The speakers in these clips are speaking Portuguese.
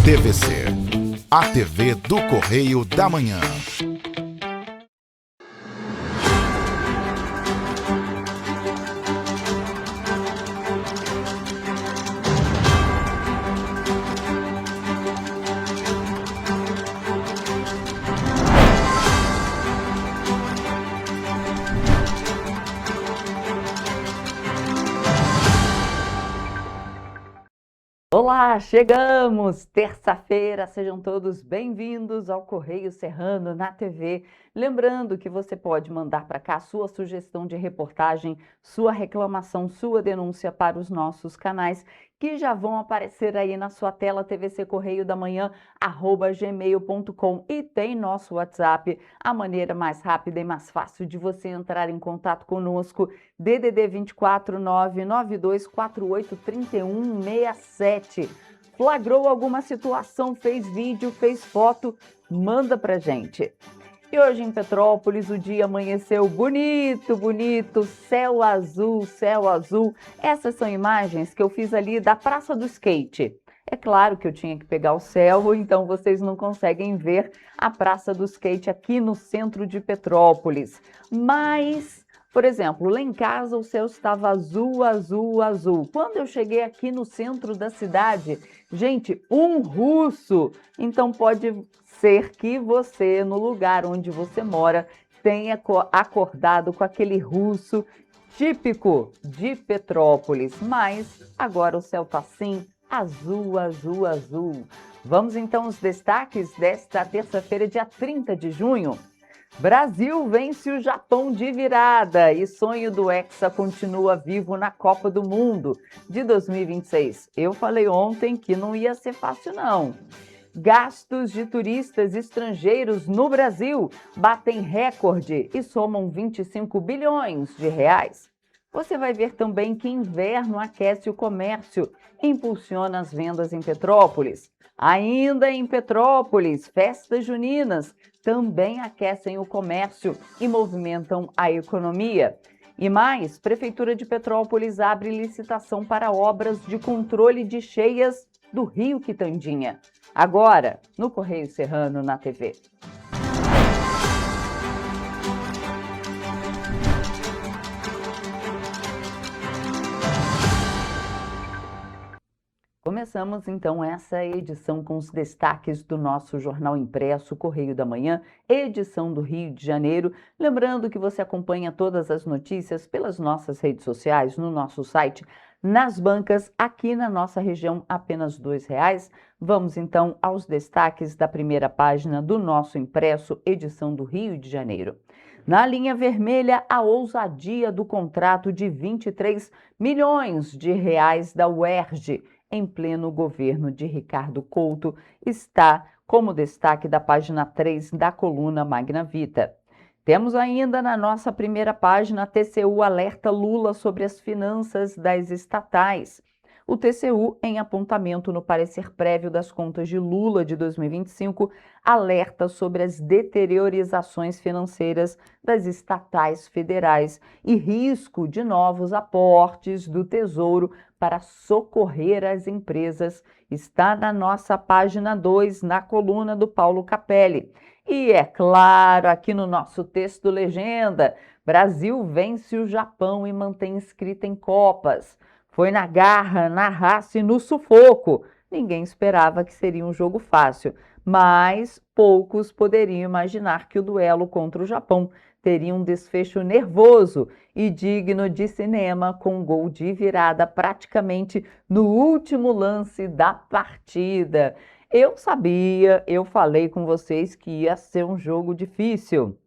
TVC, a TV do Correio da Manhã. Olá, chegamos! Terça-feira, sejam todos bem-vindos ao Correio Serrano na TV. Lembrando que você pode mandar para cá sua sugestão de reportagem, sua reclamação, sua denúncia para os nossos canais, que já vão aparecer aí na sua tela, TVC Correio da Manhã, @gmail.com. E tem nosso WhatsApp, a maneira mais rápida e mais fácil de você entrar em contato conosco, DDD 24 99248 3167. Flagrou alguma situação, fez vídeo, fez foto, manda pra gente. E hoje em Petrópolis o dia amanheceu bonito, bonito, céu azul, céu azul. Essas são imagens que eu fiz ali da Praça do Skate. É claro que eu tinha que pegar o céu, então vocês não conseguem ver a Praça do Skate aqui no centro de Petrópolis. Mas, por exemplo, lá em casa o céu estava azul, azul, azul. Quando eu cheguei aqui no centro da cidade, gente, um russo. Então pode ser que você, no lugar onde você mora, tenha acordado com aquele russo típico de Petrópolis. Mas agora o céu está assim, azul, azul, azul. Vamos então aos destaques desta terça-feira, dia 30 de junho. Brasil vence o Japão de virada e sonho do Hexa continua vivo na Copa do Mundo de 2026. Eu falei ontem que não ia ser fácil, não. Gastos de turistas estrangeiros no Brasil batem recorde e somam 25 bilhões de reais. Você vai ver também que inverno aquece o comércio, impulsiona as vendas em Petrópolis. Ainda em Petrópolis, festas juninas também aquecem o comércio e movimentam a economia. E mais, Prefeitura de Petrópolis abre licitação para obras de controle de cheias do Rio Quitandinha. Agora, no Correio Serrano na TV. Começamos então essa edição com os destaques do nosso jornal impresso Correio da Manhã, edição do Rio de Janeiro. Lembrando que você acompanha todas as notícias pelas nossas redes sociais, no nosso site, nas bancas, aqui na nossa região, apenas R$2. Vamos então aos destaques da primeira página do nosso impresso, edição do Rio de Janeiro. Na linha vermelha, a ousadia do contrato de 23 milhões de reais da UERJ, em pleno governo de Ricardo Couto, está como destaque da página 3 da coluna Magna Vita. Temos ainda na nossa primeira página, TCU alerta Lula sobre as finanças das estatais. O TCU, em apontamento no parecer prévio das contas de Lula de 2025, alerta sobre as deteriorizações financeiras das estatais federais e risco de novos aportes do Tesouro para socorrer as empresas. Está na nossa página 2, na coluna do Paulo Capelli. E é claro, aqui no nosso texto legenda, Brasil vence o Japão e mantém escrita em copas. Foi na garra, na raça e no sufoco. Ninguém esperava que seria um jogo fácil, mas poucos poderiam imaginar que o duelo contra o Japão teria um desfecho nervoso e digno de cinema, com um gol de virada praticamente no último lance da partida. Eu sabia, eu falei com vocês que ia ser um jogo difícil.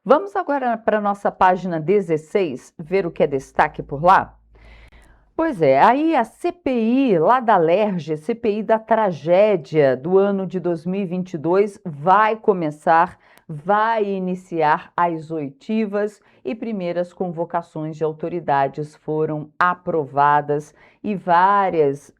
Vamos agora para a nossa página 16, ver o que é destaque por lá? Pois é, aí a CPI lá da Alerj, CPI da tragédia do ano de 2022, vai começar, vai iniciar as oitivas e primeiras convocações de autoridades foram aprovadas e várias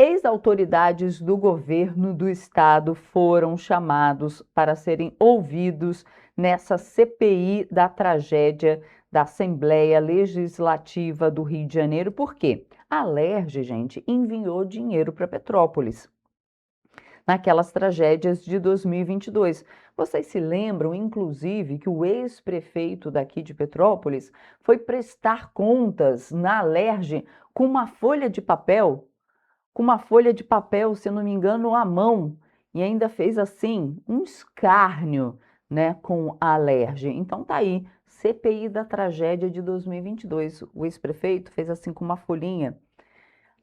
ex-autoridades do governo do estado foram chamados para serem ouvidos nessa CPI da tragédia da Assembleia Legislativa do Rio de Janeiro. Por quê? A Alerj, gente, enviou dinheiro para Petrópolis naquelas tragédias de 2022. Vocês se lembram, inclusive, que o ex-prefeito daqui de Petrópolis foi prestar contas na Alerj com uma folha de papel, se não me engano, à mão, e ainda fez assim um escárnio, né, com a Alerj. Então tá aí, CPI da tragédia de 2022. O ex-prefeito fez assim com uma folhinha.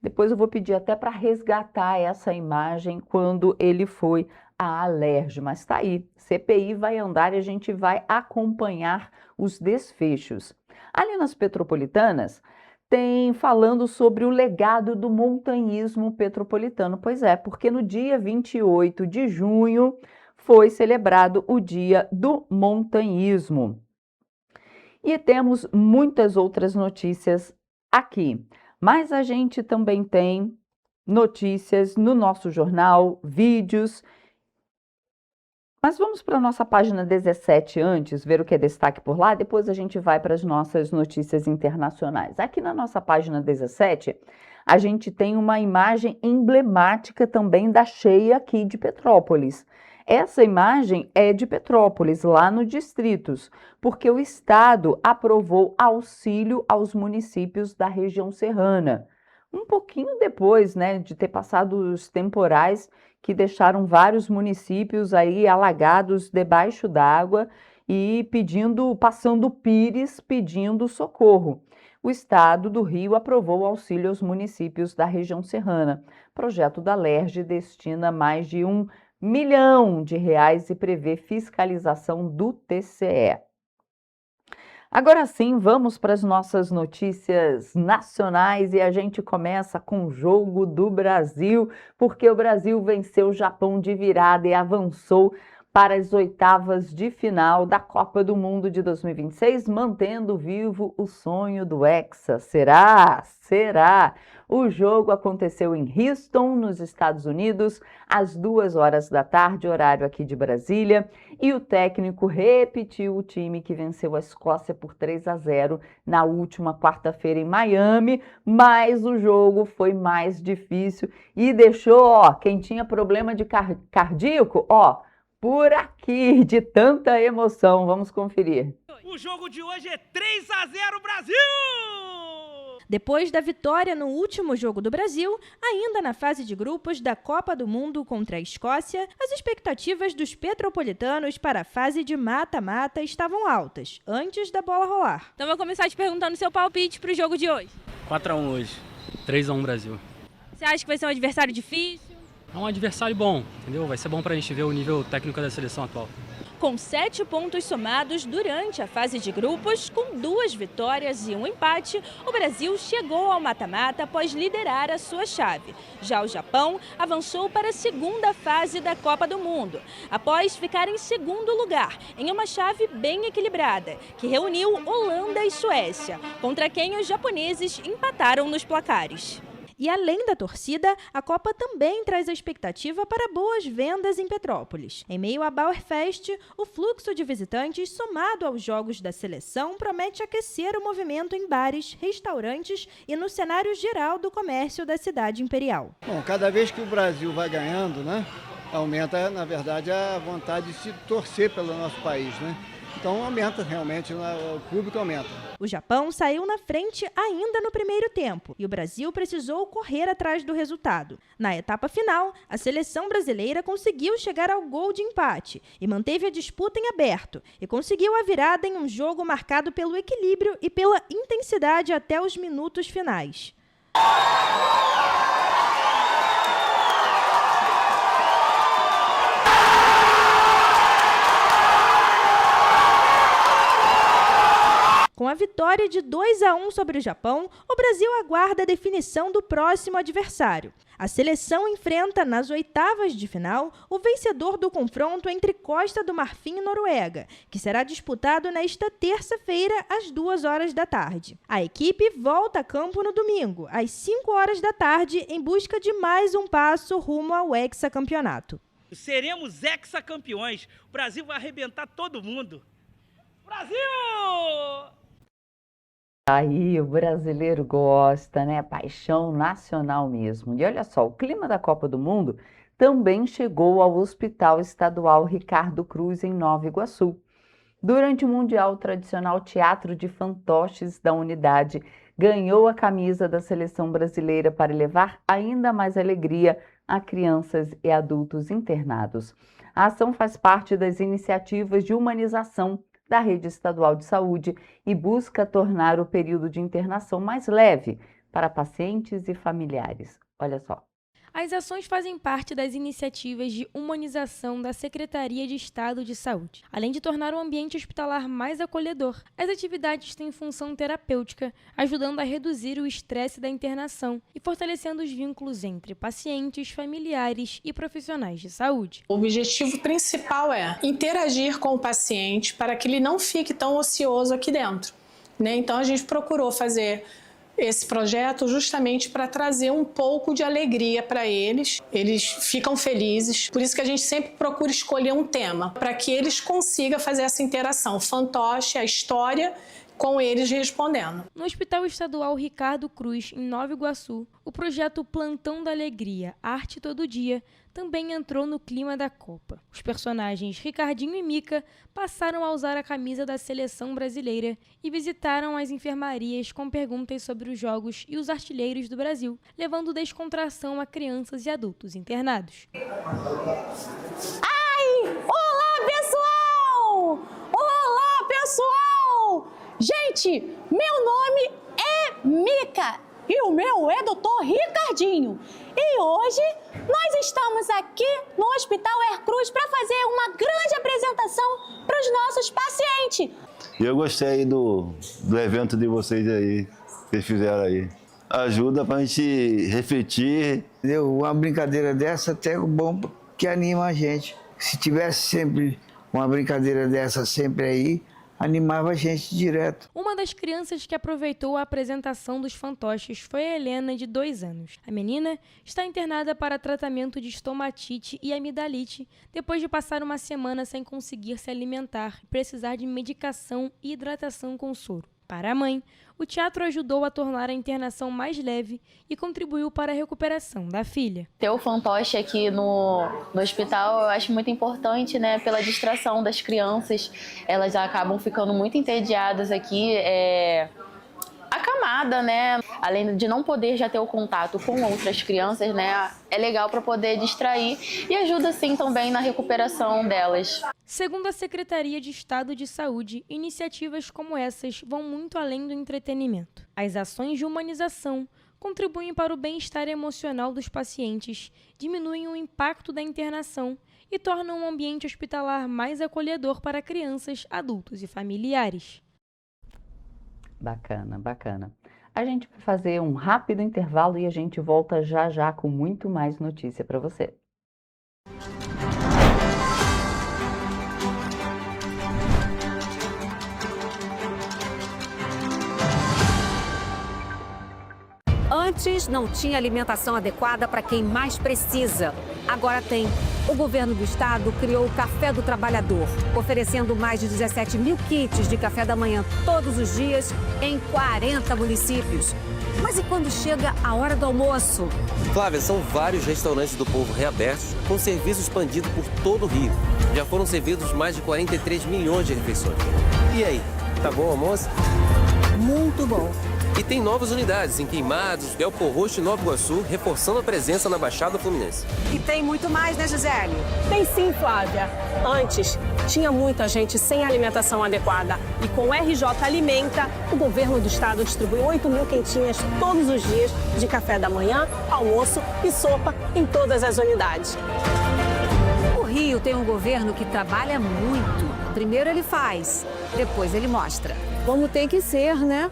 Depois eu vou pedir até para resgatar essa imagem quando ele foi à Alerj, mas tá aí, CPI vai andar e a gente vai acompanhar os desfechos. Ali nas Petropolitanas, tem falando sobre o legado do montanhismo petropolitano. Pois é, porque no dia 28 de junho foi celebrado o Dia do Montanhismo. E temos muitas outras notícias aqui. Mas a gente também tem notícias no nosso jornal, vídeos. Mas vamos para a nossa página 17 antes, ver o que é destaque por lá, depois a gente vai para as nossas notícias internacionais. Aqui na nossa página 17, a gente tem uma imagem emblemática também da cheia aqui de Petrópolis. Essa imagem é de Petrópolis, lá no Distritos, porque o Estado aprovou auxílio aos municípios da região serrana. Um pouquinho depois, né, de ter passado os temporais que deixaram vários municípios aí alagados debaixo d'água e passando pires pedindo socorro. O Estado do Rio aprovou auxílio aos municípios da região serrana. O projeto da Alerj destina mais de R$ 1 milhão e prevê fiscalização do TCE. Agora sim, vamos para as nossas notícias nacionais e a gente começa com o jogo do Brasil, porque o Brasil venceu o Japão de virada e avançou para as oitavas de final da Copa do Mundo de 2026, mantendo vivo o sonho do Hexa. Será? Será? O jogo aconteceu em Houston, nos Estados Unidos, às 2 horas da tarde, horário aqui de Brasília, e o técnico repetiu o time que venceu a Escócia por 3-0 na última quarta-feira em Miami, mas o jogo foi mais difícil e deixou, quem tinha problema de cardíaco, por aqui, de tanta emoção. Vamos conferir. O jogo de hoje é 3-0 Brasil! Depois da vitória no último jogo do Brasil, ainda na fase de grupos da Copa do Mundo contra a Escócia, as expectativas dos petropolitanos para a fase de mata-mata estavam altas, antes da bola rolar. Então vou começar te perguntando seu palpite para o jogo de hoje. 4-1 hoje, 3-1 Brasil. Você acha que vai ser um adversário difícil? É um adversário bom, entendeu? Vai ser bom pra gente ver o nível técnico da seleção atual. Com 7 pontos somados durante a fase de grupos, com 2 vitórias e um empate, o Brasil chegou ao mata-mata após liderar a sua chave. Já o Japão avançou para a segunda fase da Copa do Mundo, após ficar em segundo lugar, em uma chave bem equilibrada, que reuniu Holanda e Suécia, contra quem os japoneses empataram nos placares. E além da torcida, a Copa também traz a expectativa para boas vendas em Petrópolis. Em meio à Bauerfest, o fluxo de visitantes somado aos jogos da seleção promete aquecer o movimento em bares, restaurantes e no cenário geral do comércio da cidade imperial. Bom, cada vez que o Brasil vai ganhando, né, aumenta, na verdade, a vontade de se torcer pelo nosso país, né? Então aumenta realmente, o público aumenta. O Japão saiu na frente ainda no primeiro tempo e o Brasil precisou correr atrás do resultado. Na etapa final, a seleção brasileira conseguiu chegar ao gol de empate e manteve a disputa em aberto e conseguiu a virada em um jogo marcado pelo equilíbrio e pela intensidade até os minutos finais. Com a vitória de 2-1 sobre o Japão, o Brasil aguarda a definição do próximo adversário. A seleção enfrenta, nas oitavas de final, o vencedor do confronto entre Costa do Marfim e Noruega, que será disputado nesta terça-feira, às 2 horas da tarde. A equipe volta a campo no domingo, às 5 horas da tarde, em busca de mais um passo rumo ao hexacampeonato. Seremos hexacampeões. O Brasil vai arrebentar todo mundo. Brasil! Aí o brasileiro gosta, né? Paixão nacional mesmo. E olha só, o clima da Copa do Mundo também chegou ao Hospital Estadual Ricardo Cruz, em Nova Iguaçu. Durante o Mundial, o tradicional Teatro de Fantoches da unidade ganhou a camisa da seleção brasileira para levar ainda mais alegria a crianças e adultos internados. A ação faz parte das iniciativas de humanização da Rede Estadual de Saúde e busca tornar o período de internação mais leve para pacientes e familiares. Olha só. As ações fazem parte das iniciativas de humanização da Secretaria de Estado de Saúde. Além de tornar o ambiente hospitalar mais acolhedor, as atividades têm função terapêutica, ajudando a reduzir o estresse da internação e fortalecendo os vínculos entre pacientes, familiares e profissionais de saúde. O objetivo principal é interagir com o paciente para que ele não fique tão ocioso aqui dentro, né? Então a gente procurou fazer esse projeto justamente para trazer um pouco de alegria para eles. Eles ficam felizes, por isso que a gente sempre procura escolher um tema, para que eles consigam fazer essa interação, o fantoche, a história, com eles respondendo. No Hospital Estadual Ricardo Cruz, em Nova Iguaçu, o projeto Plantão da Alegria, Arte Todo Dia, também entrou no clima da Copa. Os personagens Ricardinho e Mica passaram a usar a camisa da seleção brasileira e visitaram as enfermarias com perguntas sobre os jogos e os artilheiros do Brasil, levando descontração a crianças e adultos internados. Olá, pessoal! Olá, pessoal! Gente, meu nome é Mica e o meu é Dr. Ricardinho. E hoje nós estamos aqui no Hospital Cruz para fazer uma grande apresentação para os nossos pacientes. E eu gostei do evento de vocês aí, que vocês fizeram aí. Ajuda para a gente refletir. Uma brincadeira dessa até é bom que anima a gente. Se tivesse sempre uma brincadeira dessa sempre aí, animava a gente direto. Uma das crianças que aproveitou a apresentação dos fantoches foi a Helena, de 2 anos. A menina está internada para tratamento de estomatite e amidalite, depois de passar uma semana sem conseguir se alimentar e precisar de medicação e hidratação com soro. Para a mãe, o teatro ajudou a tornar a internação mais leve e contribuiu para a recuperação da filha. Ter o fantoche aqui no hospital eu acho muito importante, né, pela distração das crianças. Elas acabam ficando muito entediadas aqui, acamada, né? Além de não poder já ter o contato com outras crianças, né, é legal para poder distrair e ajuda sim também na recuperação delas. Segundo a Secretaria de Estado de Saúde, iniciativas como essas vão muito além do entretenimento. As ações de humanização contribuem para o bem-estar emocional dos pacientes, diminuem o impacto da internação e tornam o ambiente hospitalar mais acolhedor para crianças, adultos e familiares. Bacana, bacana. A gente vai fazer um rápido intervalo e a gente volta já já com muito mais notícia para você. Antes não tinha alimentação adequada para quem mais precisa. Agora tem. O governo do estado criou o Café do Trabalhador, oferecendo mais de 17 mil kits de café da manhã todos os dias em 40 municípios. Mas e quando chega a hora do almoço? Flávia, são vários restaurantes do povo reabertos com serviço expandido por todo o Rio. Já foram servidos mais de 43 milhões de refeições. E aí, tá bom o almoço? Muito bom. E tem novas unidades em Queimados, Belfor Roxo e Nova Iguaçu, reforçando a presença na Baixada Fluminense. E tem muito mais, né, Gisele? Tem sim, Flávia. Antes, tinha muita gente sem alimentação adequada. E com o RJ Alimenta, o governo do estado distribui 8 mil quentinhas todos os dias de café da manhã, almoço e sopa em todas as unidades. O Rio tem um governo que trabalha muito. Primeiro ele faz, depois ele mostra. Como tem que ser, né?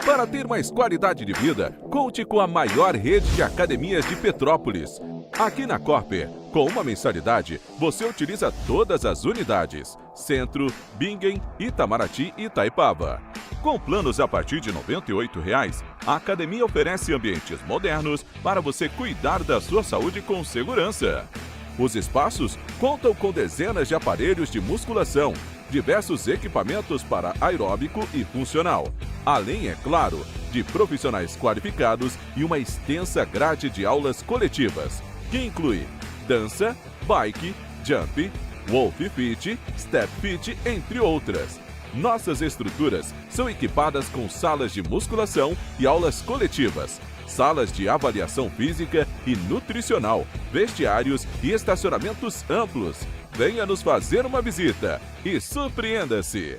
Para ter mais qualidade de vida, conte com a maior rede de academias de Petrópolis. Aqui na Corper, com uma mensalidade, você utiliza todas as unidades: Centro, Bingen, Itamaraty e Itaipava. Com planos a partir de R$ 98,00, a academia oferece ambientes modernos para você cuidar da sua saúde com segurança. Os espaços contam com dezenas de aparelhos de musculação, diversos equipamentos para aeróbico e funcional, além, é claro, de profissionais qualificados e uma extensa grade de aulas coletivas, que inclui dança, bike, jump, Wolf Fit, Step Fit, entre outras. Nossas estruturas são equipadas com salas de musculação e aulas coletivas, salas de avaliação física e nutricional, vestiários e estacionamentos amplos. Venha nos fazer uma visita e surpreenda-se!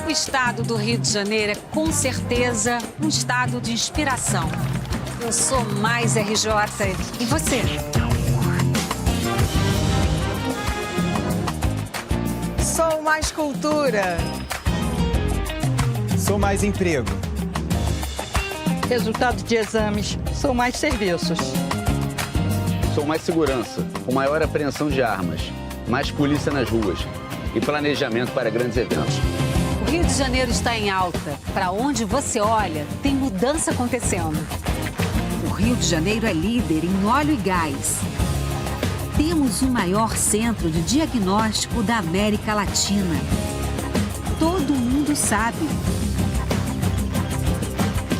O estado do Rio de Janeiro é, com certeza, um estado de inspiração. Eu sou mais RJ. E você? Sou mais cultura. Sou mais emprego. Resultado de exames. Sou mais serviços. Sou mais segurança, com maior apreensão de armas, mais polícia nas ruas e planejamento para grandes eventos. O Rio de Janeiro está em alta. Para onde você olha, tem mudança acontecendo. O Rio de Janeiro é líder em óleo e gás. Temos o maior centro de diagnóstico da América Latina. Todo mundo sabe.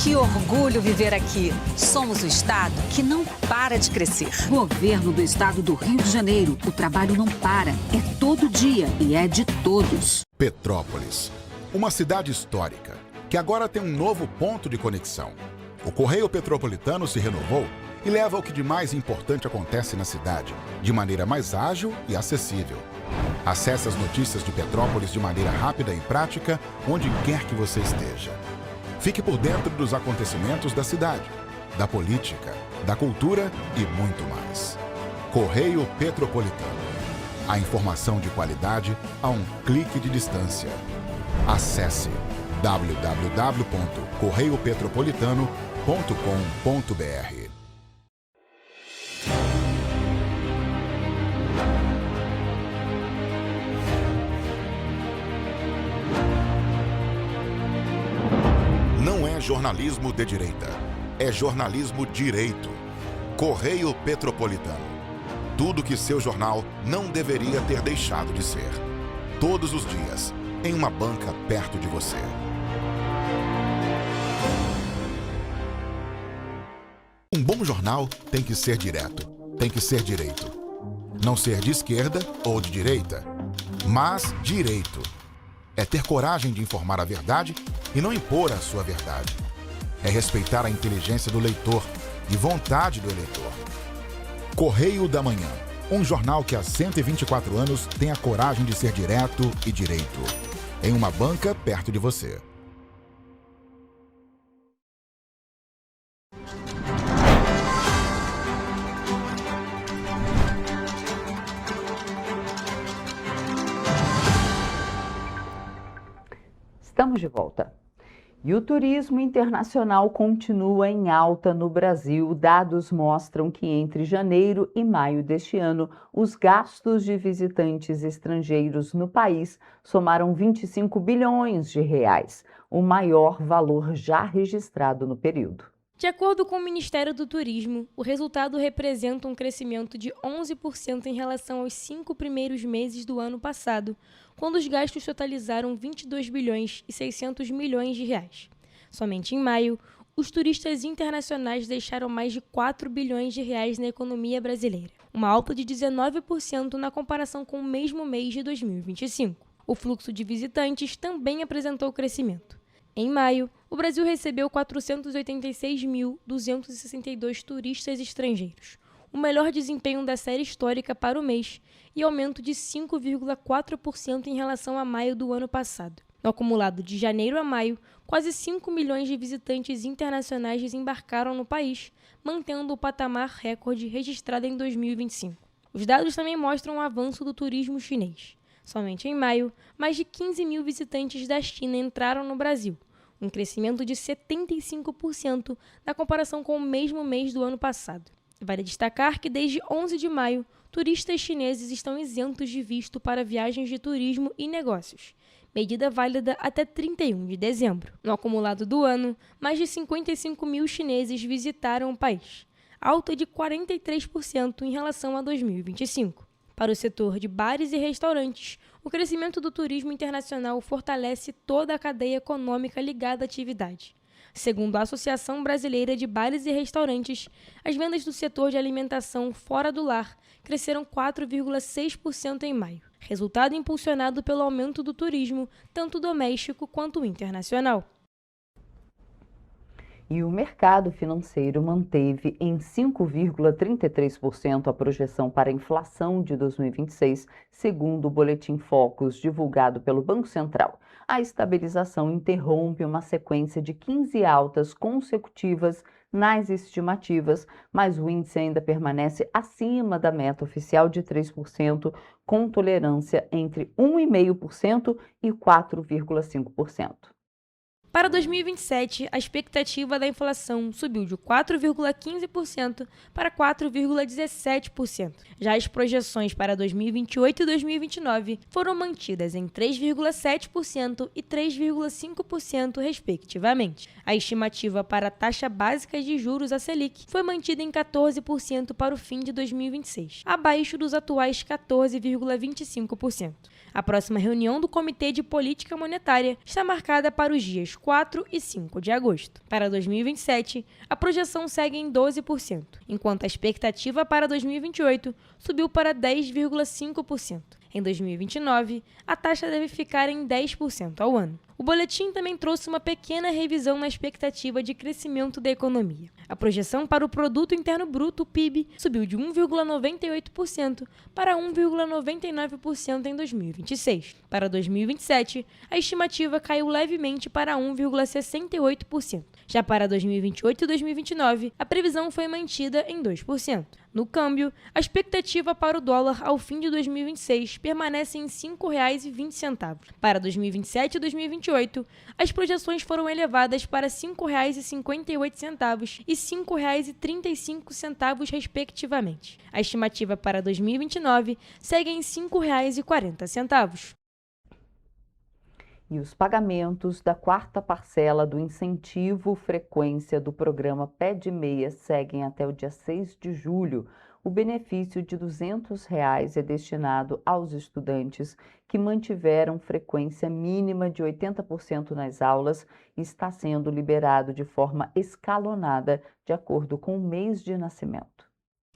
Que orgulho viver aqui. Somos o estado que não para de crescer. Governo do estado do Rio de Janeiro. O trabalho não para. É todo dia e é de todos. Petrópolis, uma cidade histórica que agora tem um novo ponto de conexão. O Correio Petropolitano se renovou e leva o que de mais importante acontece na cidade, de maneira mais ágil e acessível. Acesse as notícias de Petrópolis de maneira rápida e prática, onde quer que você esteja. Fique por dentro dos acontecimentos da cidade, da política, da cultura e muito mais. Correio Petropolitano. A informação de qualidade a um clique de distância. Acesse www.correiopetropolitano.com.br. Não é jornalismo de direita, é jornalismo direito. Correio Petropolitano. Tudo que seu jornal não deveria ter deixado de ser. Todos os dias, em uma banca perto de você. Um bom jornal tem que ser direto, tem que ser direito. Não ser de esquerda ou de direita, mas direito. É ter coragem de informar a verdade e não impor a sua verdade. É respeitar a inteligência do leitor e vontade do eleitor. Correio da Manhã, um jornal que há 124 anos tem a coragem de ser direto e direito. Em uma banca perto de você. Estamos de volta. E o turismo internacional continua em alta no Brasil. Dados mostram que entre janeiro e maio deste ano, os gastos de visitantes estrangeiros no país somaram 25 bilhões de reais, o maior valor já registrado no período. De acordo com o Ministério do Turismo, o resultado representa um crescimento de 11% em relação aos 5 primeiros meses do ano passado, quando os gastos totalizaram 22 bilhões e 600 milhões de reais. Somente em maio, os turistas internacionais deixaram mais de 4 bilhões de reais na economia brasileira, uma alta de 19% na comparação com o mesmo mês de 2025. O fluxo de visitantes também apresentou crescimento. Em maio, o Brasil recebeu 486.262 turistas estrangeiros, o melhor desempenho da série histórica para o mês e aumento de 5,4% em relação a maio do ano passado. No acumulado de janeiro a maio, quase 5 milhões de visitantes internacionais desembarcaram no país, mantendo o patamar recorde registrado em 2025. Os dados também mostram o avanço do turismo chinês. Somente em maio, mais de 15 mil visitantes da China entraram no Brasil, um crescimento de 75% na comparação com o mesmo mês do ano passado. Vale destacar que desde 11 de maio, turistas chineses estão isentos de visto para viagens de turismo e negócios, medida válida até 31 de dezembro. No acumulado do ano, mais de 55 mil chineses visitaram o país. alta de 43% em relação a 2025. Para o setor de bares e restaurantes, o crescimento do turismo internacional fortalece toda a cadeia econômica ligada à atividade. Segundo a Associação Brasileira de Bares e Restaurantes, as vendas do setor de alimentação fora do lar cresceram 4,6% em maio, resultado impulsionado pelo aumento do turismo, tanto doméstico quanto internacional. E o mercado financeiro manteve em 5,33% a projeção para a inflação de 2026, segundo o Boletim Focus divulgado pelo Banco Central. A estabilização interrompe uma sequência de 15 altas consecutivas nas estimativas, mas o índice ainda permanece acima da meta oficial de 3%, com tolerância entre 1,5% e 4,5%. Para 2027, a expectativa da inflação subiu de 4,15% para 4,17%. Já as projeções para 2028 e 2029 foram mantidas em 3,7% e 3,5%, respectivamente. A estimativa para a taxa básica de juros, a Selic, foi mantida em 14% para o fim de 2026, abaixo dos atuais 14,25%. A próxima reunião do Comitê de Política Monetária está marcada para os dias 4 e 5 de agosto. Para 2027, a projeção segue em 12%, enquanto a expectativa para 2028 subiu para 10,5%. Em 2029, a taxa deve ficar em 10% ao ano. O boletim também trouxe uma pequena revisão na expectativa de crescimento da economia. A projeção para o Produto Interno Bruto, PIB, subiu de 1,98% para 1,99% em 2026. Para 2027, a estimativa caiu levemente para 1,68%. Já para 2028 e 2029, a previsão foi mantida em 2%. No câmbio, a expectativa para o dólar ao fim de 2026 permanece em R$ 5,20. Para 2027 e 2028, as projeções foram elevadas para R$ 5,58 e R$ 5,35, respectivamente. A estimativa para 2029 segue em R$ 5,40. E os pagamentos da quarta parcela do incentivo frequência do programa Pé de Meia seguem até o dia 6 de julho. O benefício de R$ 200 é destinado aos estudantes que mantiveram frequência mínima de 80% nas aulas e está sendo liberado de forma escalonada, de acordo com o mês de nascimento.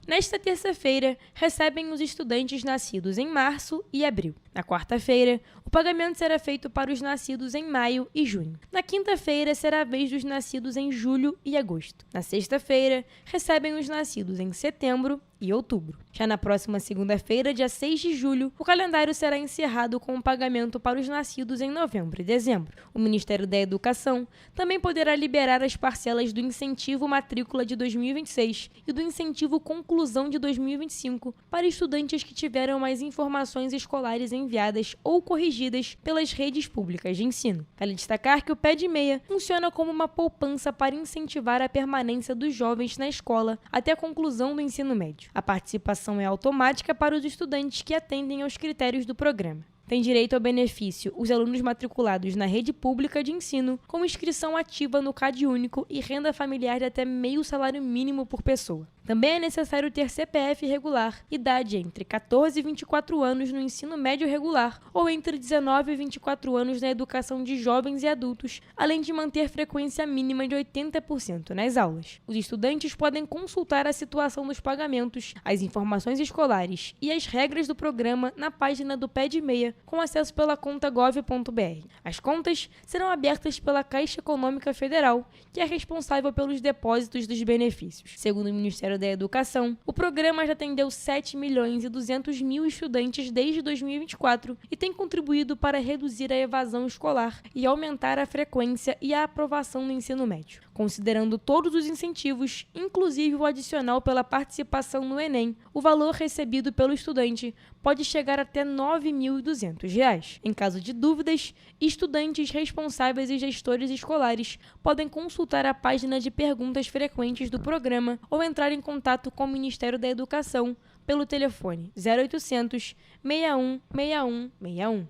Nesta terça-feira, recebem os estudantes nascidos em março e abril. Na quarta-feira, o pagamento será feito para os nascidos em maio e junho. Na quinta-feira, será a vez dos nascidos em julho e agosto. Na sexta-feira, recebem os nascidos em setembro e outubro. Já na próxima segunda-feira, dia 6 de julho, o calendário será encerrado com o pagamento para os nascidos em novembro e dezembro. O Ministério da Educação também poderá liberar as parcelas do Incentivo Matrícula de 2026 e do Incentivo Conclusão de 2025 para estudantes que tiveram mais informações escolares enviadas ou corrigidas pelas redes públicas de ensino. Vale destacar que o Pé de Meia funciona como uma poupança para incentivar a permanência dos jovens na escola até a conclusão do ensino médio. A participação é automática para os estudantes que atendem aos critérios do programa. Tem direito ao benefício os alunos matriculados na rede pública de ensino com inscrição ativa no CadÚnico e renda familiar de até meio salário mínimo por pessoa. Também é necessário ter CPF regular, idade entre 14 e 24 anos no ensino médio regular ou entre 19 e 24 anos na educação de jovens e adultos, além de manter frequência mínima de 80% nas aulas. Os estudantes podem consultar a situação dos pagamentos, as informações escolares e as regras do programa na página do Pé de Meia, com acesso pela conta gov.br. As contas serão abertas pela Caixa Econômica Federal, que é responsável pelos depósitos dos benefícios. Segundo o Ministério da Educação, o programa já atendeu 7.200.000 estudantes desde 2024 e tem contribuído para reduzir a evasão escolar e aumentar a frequência e a aprovação no ensino médio. Considerando todos os incentivos, inclusive o adicional pela participação no Enem, o valor recebido pelo estudante pode chegar até R$ 9.200. Em caso de dúvidas, estudantes responsáveis e gestores escolares podem consultar a página de perguntas frequentes do programa ou entrar em contato com o Ministério da Educação pelo telefone 0800 61 61 61.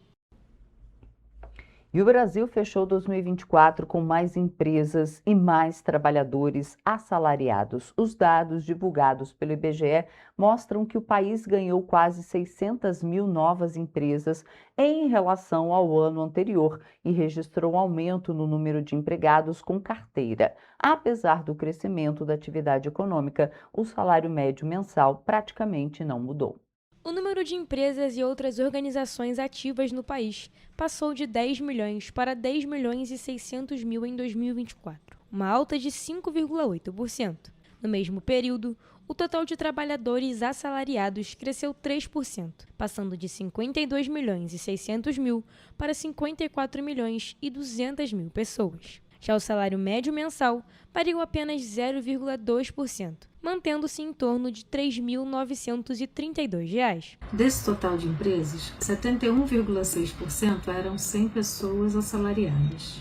E o Brasil fechou 2024 com mais empresas e mais trabalhadores assalariados. Os dados divulgados pelo IBGE mostram que o país ganhou quase 600 mil novas empresas em relação ao ano anterior e registrou um aumento no número de empregados com carteira. Apesar do crescimento da atividade econômica, o salário médio mensal praticamente não mudou. O número de empresas e outras organizações ativas no país passou de 10 milhões para 10 milhões e 600 mil em 2024, uma alta de 5,8%. No mesmo período, o total de trabalhadores assalariados cresceu 3%, passando de 52 milhões e 600 mil para 54 milhões e 200 mil pessoas. Já o salário médio mensal variou apenas 0,2%, mantendo-se em torno de R$ 3.932. Desse total de empresas, 71,6% eram 100 pessoas assalariadas.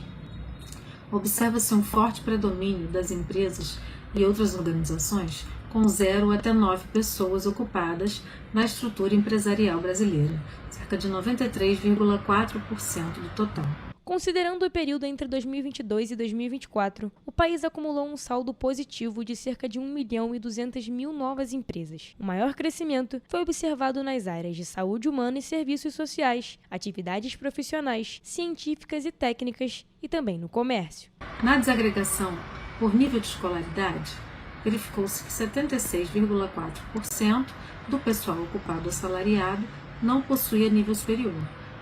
Observa-se um forte predomínio das empresas e outras organizações com 0 até 9 pessoas ocupadas na estrutura empresarial brasileira, cerca de 93,4% do total. Considerando o período entre 2022 e 2024, o país acumulou um saldo positivo de cerca de 1.200.000 novas empresas. O maior crescimento foi observado nas áreas de saúde humana e serviços sociais, atividades profissionais, científicas e técnicas e também no comércio. Na desagregação por nível de escolaridade, verificou-se que 76,4% do pessoal ocupado assalariado não possuía nível superior,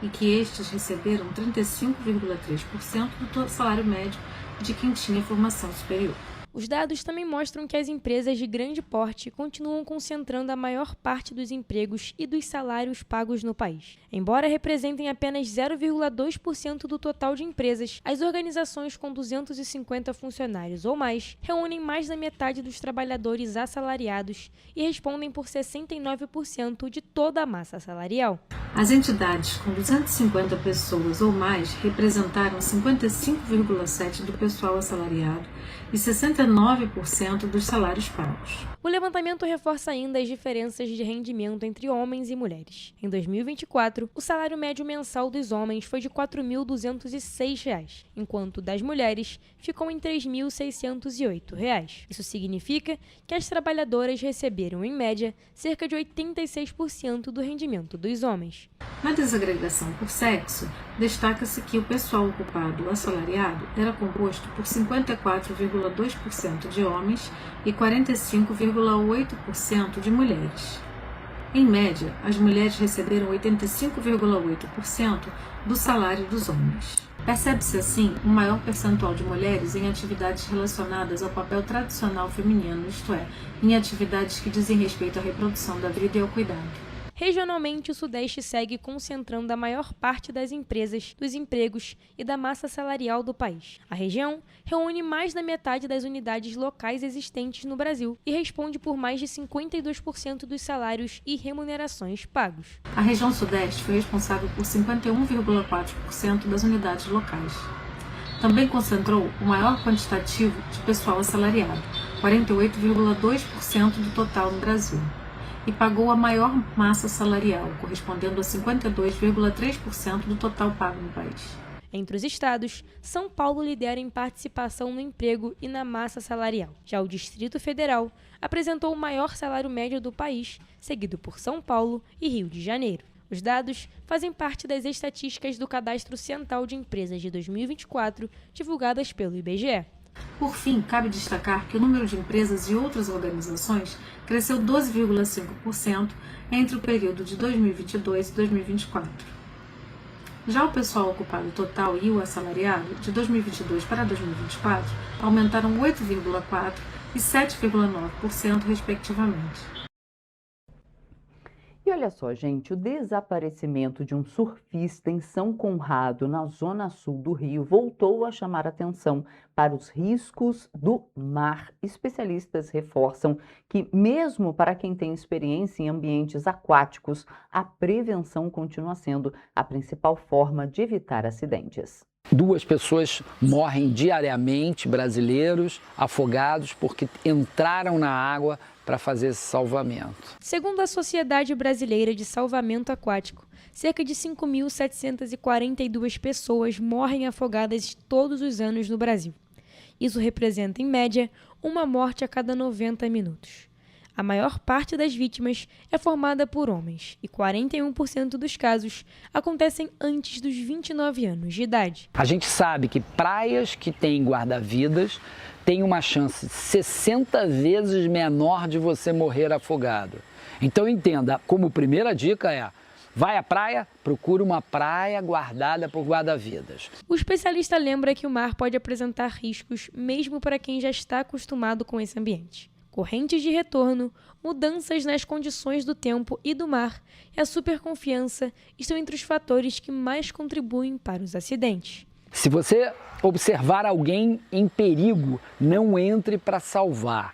e que estes receberam 35,3% do salário médio de quem tinha formação superior. Os dados também mostram que as empresas de grande porte continuam concentrando a maior parte dos empregos e dos salários pagos no país. Embora representem apenas 0,2% do total de empresas, as organizações com 250 funcionários ou mais reúnem mais da metade dos trabalhadores assalariados e respondem por 69% de toda a massa salarial. As entidades com 250 pessoas ou mais representaram 55,7% do pessoal assalariado e 69% dos salários pagos. O levantamento reforça ainda as diferenças de rendimento entre homens e mulheres. Em 2024, o salário médio mensal dos homens foi de R$ 4.206, enquanto das mulheres ficou em R$ 3.608. Isso significa que as trabalhadoras receberam, em média, cerca de 86% do rendimento dos homens. Na desagregação por sexo, destaca-se que o pessoal ocupado assalariado era composto por 54,2% de homens e 45,8% de mulheres. Em média, as mulheres receberam 85,8% do salário dos homens. Percebe-se assim um maior percentual de mulheres em atividades relacionadas ao papel tradicional feminino, isto é, em atividades que dizem respeito à reprodução da vida e ao cuidado. Regionalmente, o Sudeste segue concentrando a maior parte das empresas, dos empregos e da massa salarial do país. A região reúne mais da metade das unidades locais existentes no Brasil e responde por mais de 52% dos salários e remunerações pagos. A região Sudeste foi responsável por 51,4% das unidades locais. Também concentrou o maior quantitativo de pessoal assalariado, 48,2% do total no Brasil. E pagou a maior massa salarial, correspondendo a 52,3% do total pago no país. Entre os estados, São Paulo lidera em participação no emprego e na massa salarial. Já o Distrito Federal apresentou o maior salário médio do país, seguido por São Paulo e Rio de Janeiro. Os dados fazem parte das estatísticas do Cadastro Central de Empresas de 2024, divulgadas pelo IBGE. Por fim, cabe destacar que o número de empresas e outras organizações cresceu 12,5% entre o período de 2022 e 2024. Já o pessoal ocupado total e o assalariado, de 2022 para 2024, aumentaram 8,4% e 7,9%, respectivamente. E olha só, gente, o desaparecimento de um surfista em São Conrado, na zona sul do Rio, voltou a chamar atenção para os riscos do mar. Especialistas reforçam que, mesmo para quem tem experiência em ambientes aquáticos, a prevenção continua sendo a principal forma de evitar acidentes. 2 pessoas morrem diariamente, brasileiros, afogados, porque entraram na água para fazer esse salvamento. Segundo a Sociedade Brasileira de Salvamento Aquático, cerca de 5.742 pessoas morrem afogadas todos os anos no Brasil. Isso representa, em média, uma morte a cada 90 minutos. A maior parte das vítimas é formada por homens e 41% dos casos acontecem antes dos 29 anos de idade. A gente sabe que praias que têm guarda-vidas têm uma chance 60 vezes menor de você morrer afogado. Então entenda, como primeira dica é: vai à praia, procure uma praia guardada por guarda-vidas. O especialista lembra que o mar pode apresentar riscos mesmo para quem já está acostumado com esse ambiente. Correntes de retorno, mudanças nas condições do tempo e do mar e a superconfiança estão entre os fatores que mais contribuem para os acidentes. Se você observar alguém em perigo, não entre para salvar.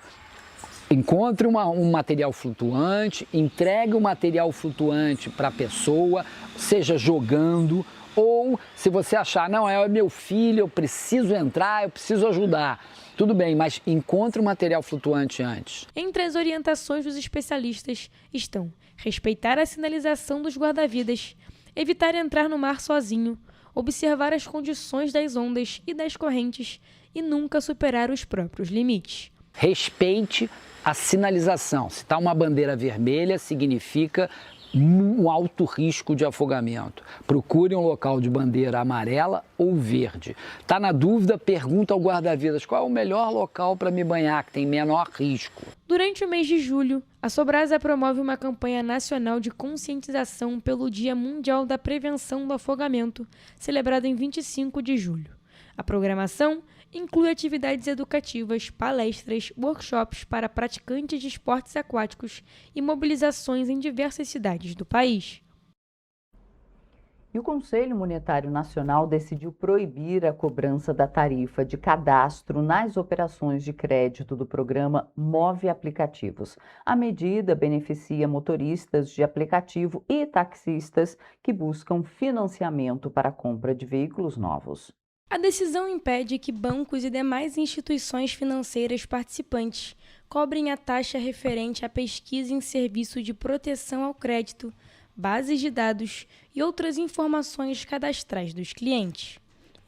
Encontre um material flutuante, entregue o material flutuante para a pessoa, seja jogando, ou se você achar, não, é meu filho, eu preciso entrar, eu preciso ajudar. Tudo bem, mas encontre o material flutuante antes. Entre as orientações dos especialistas estão respeitar a sinalização dos guarda-vidas, evitar entrar no mar sozinho, observar as condições das ondas e das correntes e nunca superar os próprios limites. Respeite a sinalização. Se está uma bandeira vermelha, significa um alto risco de afogamento. Procure um local de bandeira amarela ou verde. Está na dúvida? Pergunta ao guarda-vidas qual é o melhor local para me banhar, que tem menor risco. Durante o mês de julho, a Sobrasa promove uma campanha nacional de conscientização pelo Dia Mundial da Prevenção do Afogamento, celebrado em 25 de julho. A programação inclui atividades educativas, palestras, workshops para praticantes de esportes aquáticos e mobilizações em diversas cidades do país. E o Conselho Monetário Nacional decidiu proibir a cobrança da tarifa de cadastro nas operações de crédito do programa Move Aplicativos. A medida beneficia motoristas de aplicativo e taxistas que buscam financiamento para a compra de veículos novos. A decisão impede que bancos e demais instituições financeiras participantes cobrem a taxa referente à pesquisa em serviço de proteção ao crédito, bases de dados e outras informações cadastrais dos clientes.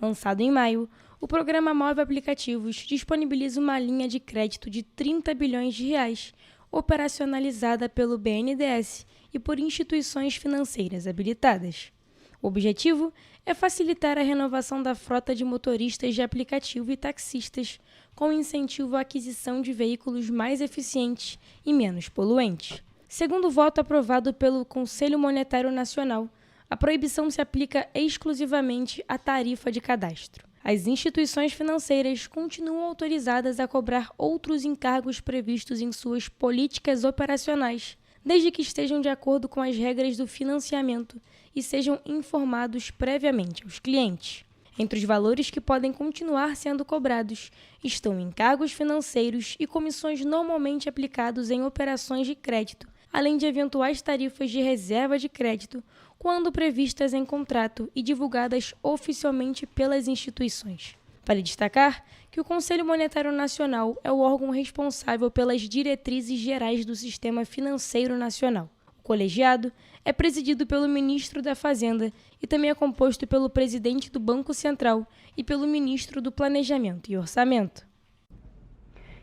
Lançado em maio, o programa Move Aplicativos disponibiliza uma linha de crédito de 30 bilhões de reais, operacionalizada pelo BNDES e por instituições financeiras habilitadas. O objetivo é facilitar a renovação da frota de motoristas de aplicativo e taxistas, com incentivo à aquisição de veículos mais eficientes e menos poluentes. Segundo o voto aprovado pelo Conselho Monetário Nacional, a proibição se aplica exclusivamente à tarifa de cadastro. As instituições financeiras continuam autorizadas a cobrar outros encargos previstos em suas políticas operacionais, desde que estejam de acordo com as regras do financiamento e sejam informados previamente aos clientes. Entre os valores que podem continuar sendo cobrados estão encargos financeiros e comissões normalmente aplicados em operações de crédito, além de eventuais tarifas de reserva de crédito, quando previstas em contrato e divulgadas oficialmente pelas instituições. Vale destacar que o Conselho Monetário Nacional é o órgão responsável pelas diretrizes gerais do Sistema Financeiro Nacional. O colegiado é presidido pelo Ministro da Fazenda e também é composto pelo Presidente do Banco Central e pelo Ministro do Planejamento e Orçamento.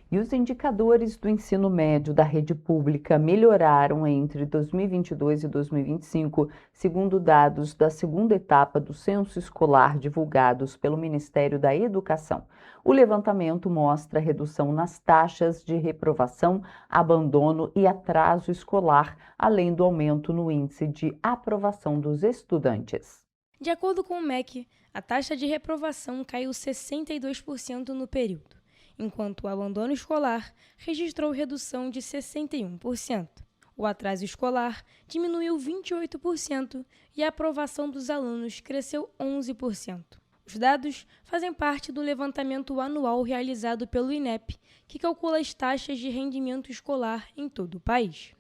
E os indicadores do ensino médio da rede pública melhoraram entre 2022 e 2025, segundo dados da segunda etapa do censo escolar divulgados pelo Ministério da Educação. O levantamento mostra redução nas taxas de reprovação, abandono e atraso escolar, além do aumento no índice de aprovação dos estudantes. De acordo com o MEC, a taxa de reprovação caiu 62% no período, enquanto o abandono escolar registrou redução de 61%. O atraso escolar diminuiu 28% e a aprovação dos alunos cresceu 11%. Os dados fazem parte do levantamento anual realizado pelo INEP, que calcula as taxas de rendimento escolar em todo o país.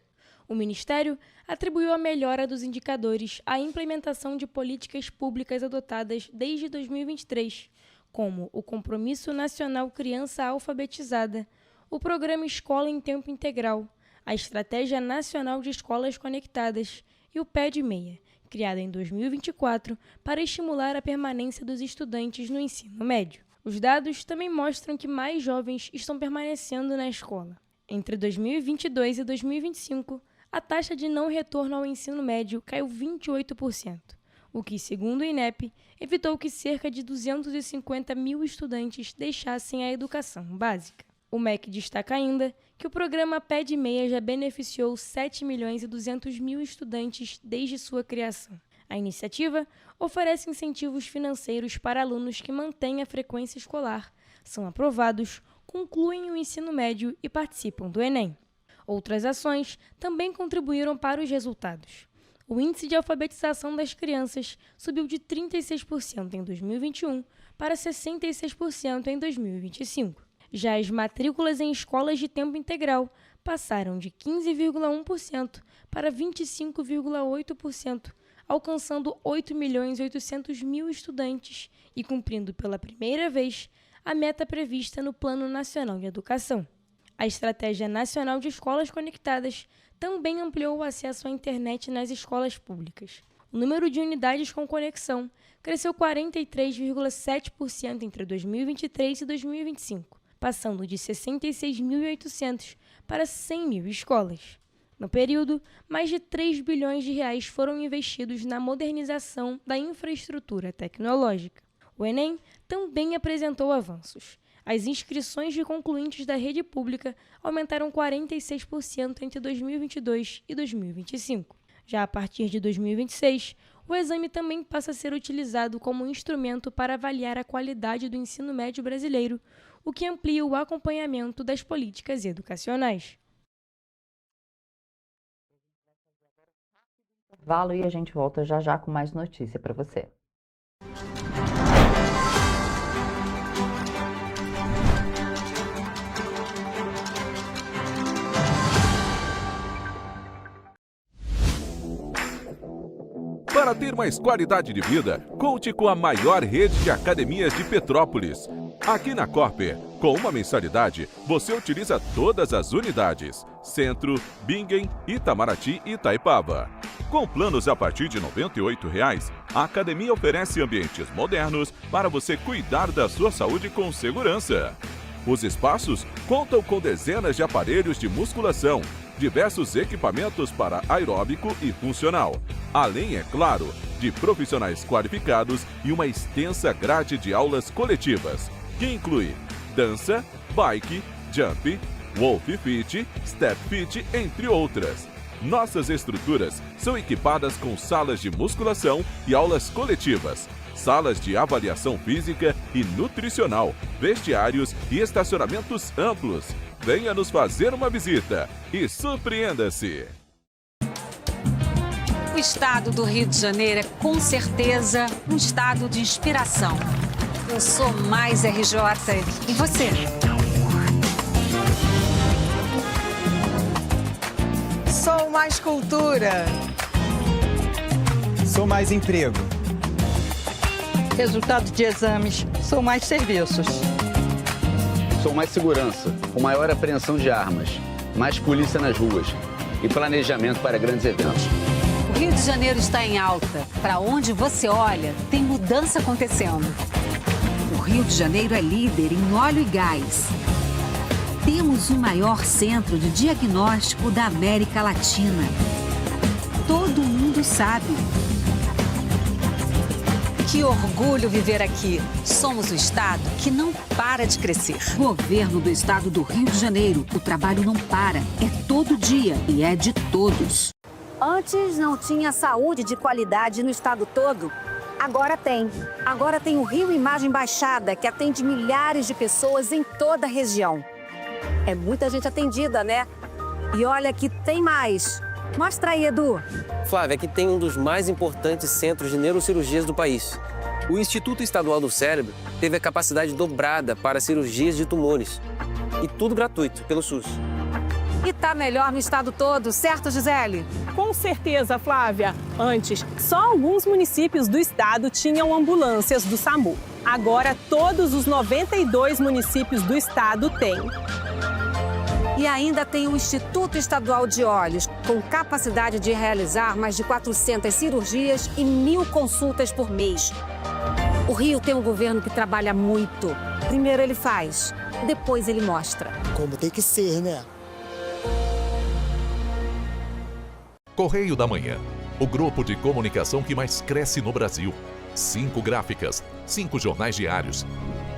O Ministério atribuiu a melhora dos indicadores à implementação de políticas públicas adotadas desde 2023, como o Compromisso Nacional Criança Alfabetizada, o Programa Escola em Tempo Integral, a Estratégia Nacional de Escolas Conectadas e o PED-6, criada em 2024 para estimular a permanência dos estudantes no ensino médio. Os dados também mostram que mais jovens estão permanecendo na escola. Entre 2022 e 2025, a taxa de não retorno ao ensino médio caiu 28%, o que, segundo o INEP, evitou que cerca de 250 mil estudantes deixassem a educação básica. O MEC destaca ainda que o programa Pé de Meia já beneficiou 7.200.000 estudantes desde sua criação. A iniciativa oferece incentivos financeiros para alunos que mantêm a frequência escolar, são aprovados, concluem o ensino médio e participam do Enem. Outras ações também contribuíram para os resultados. O índice de alfabetização das crianças subiu de 36% em 2021 para 66% em 2025. Já as matrículas em escolas de tempo integral passaram de 15,1% para 25,8%, alcançando 8.800.000 estudantes e cumprindo pela primeira vez a meta prevista no Plano Nacional de Educação. A Estratégia Nacional de Escolas Conectadas também ampliou o acesso à internet nas escolas públicas. O número de unidades com conexão cresceu 43,7% entre 2023 e 2025, passando de 66.800 para 100.000 escolas. No período, mais de 3 bilhões de reais foram investidos na modernização da infraestrutura tecnológica. O Enem também apresentou avanços. As inscrições de concluintes da rede pública aumentaram 46% entre 2022 e 2025. Já a partir de 2026, o exame também passa a ser utilizado como instrumento para avaliar a qualidade do ensino médio brasileiro, o que amplia o acompanhamento das políticas educacionais. Intervalo e a gente volta já já com mais notícia para você. Para ter mais qualidade de vida, conte com a maior rede de academias de Petrópolis. Aqui na Corper, com uma mensalidade, você utiliza todas as unidades: Centro, Bingen, Itamaraty e Itaipava. Com planos a partir de R$ 98,00, a academia oferece ambientes modernos para você cuidar da sua saúde com segurança. Os espaços contam com dezenas de aparelhos de musculação, diversos equipamentos para aeróbico e funcional, além, é claro, de profissionais qualificados e uma extensa grade de aulas coletivas, que inclui dança, bike, jump, wolf fit, step fit, entre outras. Nossas estruturas são equipadas com salas de musculação e aulas coletivas, salas de avaliação física e nutricional, vestiários e estacionamentos amplos. Venha nos fazer uma visita e surpreenda-se! O estado do Rio de Janeiro é, com certeza, um estado de inspiração. Eu sou mais RJ. E você? Sou mais cultura. Sou mais emprego. Resultado de exames, sou mais serviços. Sou mais segurança, com maior apreensão de armas, mais polícia nas ruas e planejamento para grandes eventos. O Rio de Janeiro está em alta. Para onde você olha, tem mudança acontecendo. O Rio de Janeiro é líder em óleo e gás. Temos o maior centro de diagnóstico da América Latina. Todo mundo sabe. Que orgulho viver aqui. Somos o estado que não para de crescer. Governo do estado do Rio de Janeiro. O trabalho não para. É todo dia e é de todos. Antes não tinha saúde de qualidade no estado todo. Agora tem. Agora tem o Rio Imagem Baixada, que atende milhares de pessoas em toda a região. É muita gente atendida, né? E olha que tem mais. Mostra aí, Edu. Flávia, aqui tem um dos mais importantes centros de neurocirurgias do país. O Instituto Estadual do Cérebro teve a capacidade dobrada para cirurgias de tumores. E tudo gratuito, pelo SUS. E tá melhor no estado todo, certo, Gisele? Com certeza, Flávia. Antes, só alguns municípios do estado tinham ambulâncias do SAMU. Agora, todos os 92 municípios do estado têm. E E ainda tem o Instituto Estadual de Olhos, com capacidade de realizar mais de 400 cirurgias e 1.000 consultas por mês. O Rio tem um governo que trabalha muito. Primeiro ele faz, depois ele mostra. Como tem que ser, né? Correio da Manhã, o grupo de comunicação que mais cresce no Brasil. 5 gráficas, 5 jornais diários.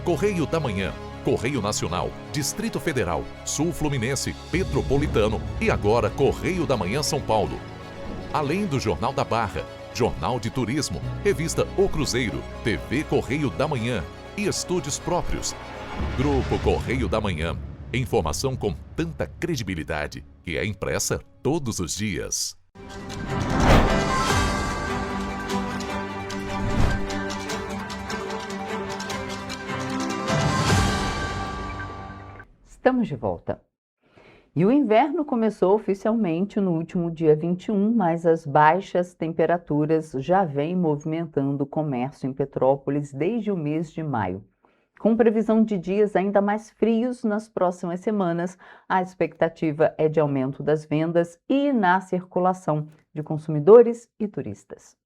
Correio da Manhã, Correio Nacional, Distrito Federal, Sul Fluminense, Petropolitano e agora Correio da Manhã São Paulo. Além do Jornal da Barra, Jornal de Turismo, Revista O Cruzeiro, TV Correio da Manhã e estúdios próprios. Grupo Correio da Manhã. Informação com tanta credibilidade que é impressa todos os dias. Estamos de volta. E o inverno começou oficialmente no último dia 21, mas as baixas temperaturas já vêm movimentando o comércio em Petrópolis desde o mês de maio. Com previsão de dias ainda mais frios nas próximas semanas, a expectativa é de aumento das vendas e na circulação de consumidores e turistas.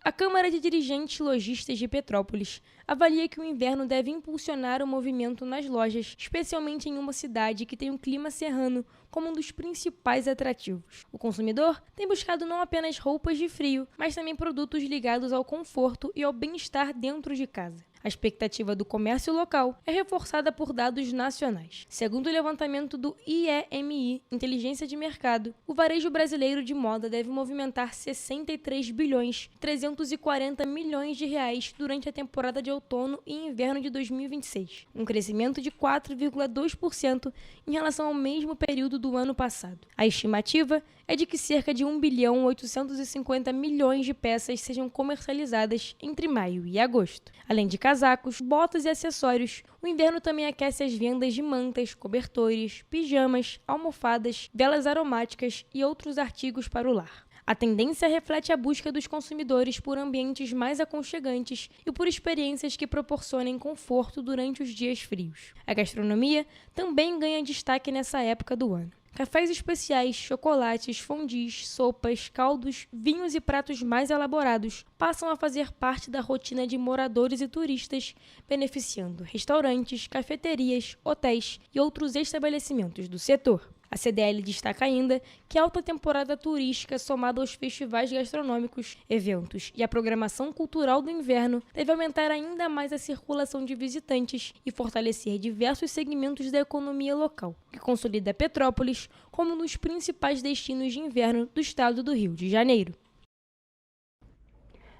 A Câmara de Dirigentes Lojistas de Petrópolis avalia que o inverno deve impulsionar o movimento nas lojas, especialmente em uma cidade que tem um clima serrano como um dos principais atrativos. O consumidor tem buscado não apenas roupas de frio, mas também produtos ligados ao conforto e ao bem-estar dentro de casa. A expectativa do comércio local é reforçada por dados nacionais. Segundo o levantamento do IEMI, Inteligência de Mercado, o varejo brasileiro de moda deve movimentar 63 bilhões e 340 milhões de reais durante a temporada de outono e inverno de 2026, um crescimento de 4,2% em relação ao mesmo período do ano passado. A estimativa é de que cerca de 1 bilhão 850 milhões de peças sejam comercializadas entre maio e agosto. Além de casacos, botas e acessórios, o inverno também aquece as vendas de mantas, cobertores, pijamas, almofadas, velas aromáticas e outros artigos para o lar. A tendência reflete a busca dos consumidores por ambientes mais aconchegantes e por experiências que proporcionem conforto durante os dias frios. A gastronomia também ganha destaque nessa época do ano. Cafés especiais, chocolates, fondis, sopas, caldos, vinhos e pratos mais elaborados passam a fazer parte da rotina de moradores e turistas, beneficiando restaurantes, cafeterias, hotéis e outros estabelecimentos do setor. A CDL destaca ainda que a alta temporada turística, somada aos festivais gastronômicos, eventos e a programação cultural do inverno, deve aumentar ainda mais a circulação de visitantes e fortalecer diversos segmentos da economia local, que consolida Petrópolis como um dos principais destinos de inverno do estado do Rio de Janeiro.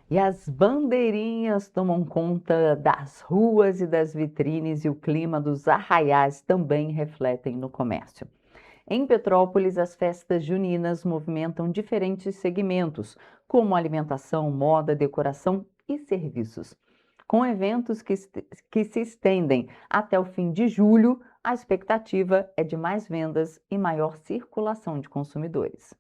E as bandeirinhas tomam conta das ruas e das vitrines e o clima dos arraiais também refletem no comércio. Em Petrópolis, as festas juninas movimentam diferentes segmentos, como alimentação, moda, decoração e serviços. Com eventos que se estendem até o fim de julho, a expectativa é de mais vendas e maior circulação de consumidores.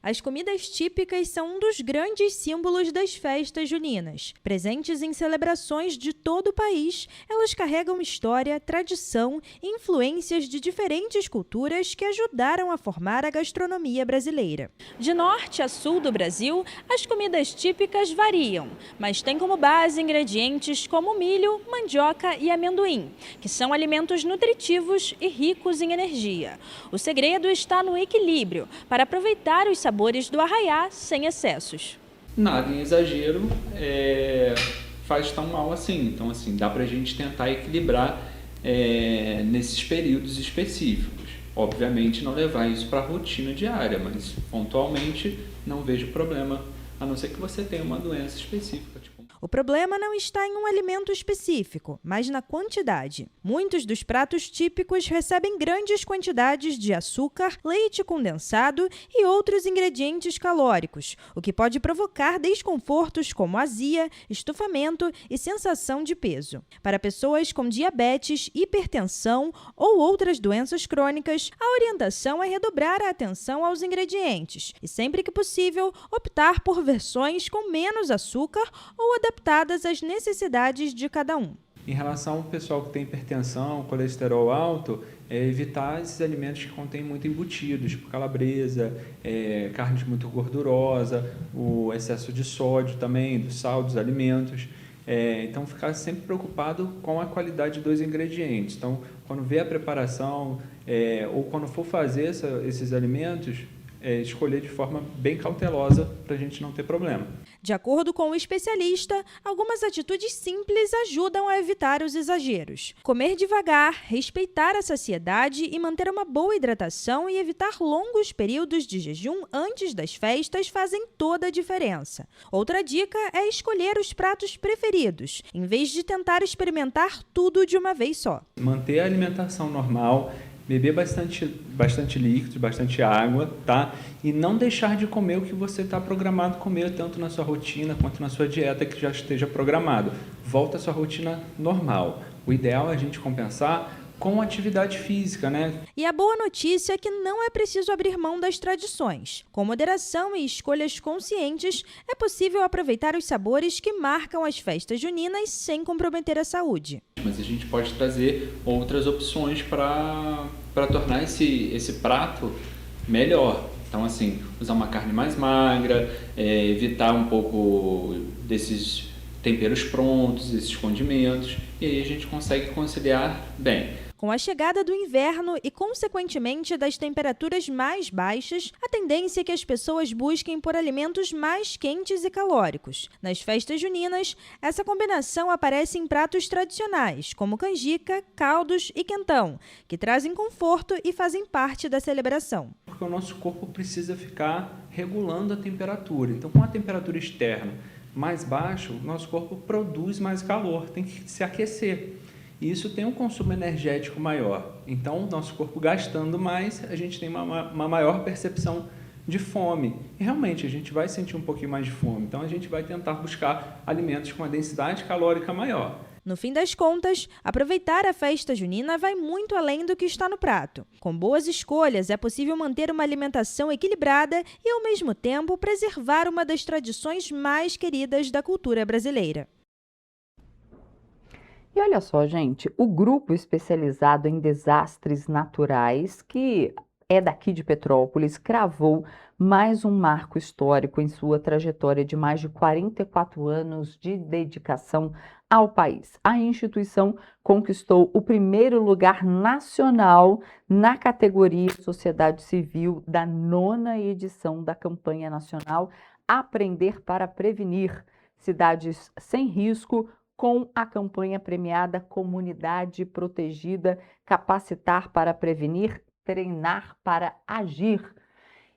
As comidas típicas são um dos grandes símbolos das festas juninas. Presentes em celebrações de todo o país, elas carregam história, tradição e influências de diferentes culturas que ajudaram a formar a gastronomia brasileira. De norte a sul do Brasil, as comidas típicas variam, mas têm como base ingredientes como milho, mandioca e amendoim, que são alimentos nutritivos e ricos em energia. O segredo está no equilíbrio, para aproveitar os sabores do arraiá sem excessos. Nada em exagero faz tão mal assim. Então, assim, dá pra gente tentar equilibrar nesses períodos específicos. Obviamente não levar isso para a rotina diária, mas pontualmente não vejo problema, a não ser que você tenha uma doença específica. O problema não está em um alimento específico, mas na quantidade. Muitos dos pratos típicos recebem grandes quantidades de açúcar, leite condensado e outros ingredientes calóricos, o que pode provocar desconfortos como azia, estufamento e sensação de peso. Para pessoas com diabetes, hipertensão ou outras doenças crônicas, a orientação é redobrar a atenção aos ingredientes e, sempre que possível, optar por versões com menos açúcar ou adaptadas às necessidades de cada um. Em relação ao pessoal que tem hipertensão, colesterol alto, evitar esses alimentos que contêm muito embutidos, tipo calabresa, carne muito gordurosa, o excesso de sódio também, do sal dos alimentos. Então, ficar sempre preocupado com a qualidade dos ingredientes. Então, quando vê a preparação ou quando for fazer esses alimentos, escolher de forma bem cautelosa para a gente não ter problema. De acordo com o especialista, algumas atitudes simples ajudam a evitar os exageros. Comer devagar, respeitar a saciedade e manter uma boa hidratação e evitar longos períodos de jejum antes das festas fazem toda a diferença. Outra dica é escolher os pratos preferidos, em vez de tentar experimentar tudo de uma vez só. Manter a alimentação normal, beber bastante líquido, bastante água, tá? E não deixar de comer o que você está programado comer, tanto na sua rotina quanto na sua dieta que já esteja programado. Volta à sua rotina normal. O ideal é a gente compensar com atividade física, né? E a boa notícia é que não é preciso abrir mão das tradições. Com moderação e escolhas conscientes, é possível aproveitar os sabores que marcam as festas juninas sem comprometer a saúde. Mas a gente pode trazer outras opções para tornar esse prato melhor. Então, assim, usar uma carne mais magra, evitar um pouco desses temperos prontos, esses condimentos, e aí a gente consegue conciliar bem. Com a chegada do inverno e, consequentemente, das temperaturas mais baixas, a tendência é que as pessoas busquem por alimentos mais quentes e calóricos. Nas festas juninas, essa combinação aparece em pratos tradicionais, como canjica, caldos e quentão, que trazem conforto e fazem parte da celebração. Porque o nosso corpo precisa ficar regulando a temperatura. Então, com a temperatura externa mais baixa, o nosso corpo produz mais calor, tem que se aquecer. E isso tem um consumo energético maior. Então, nosso corpo gastando mais, a gente tem uma maior percepção de fome. E realmente, a gente vai sentir um pouquinho mais de fome. Então, a gente vai tentar buscar alimentos com uma densidade calórica maior. No fim das contas, aproveitar a festa junina vai muito além do que está no prato. Com boas escolhas, é possível manter uma alimentação equilibrada e, ao mesmo tempo, preservar uma das tradições mais queridas da cultura brasileira. E olha só, gente, o grupo especializado em desastres naturais, que é daqui de Petrópolis, cravou mais um marco histórico em sua trajetória de mais de 44 anos de dedicação ao país. A instituição conquistou o primeiro lugar nacional na categoria Sociedade Civil da 9ª edição da campanha nacional Aprender para Prevenir, Cidades Sem Risco, com a campanha premiada Comunidade Protegida, Capacitar para Prevenir, Treinar para Agir.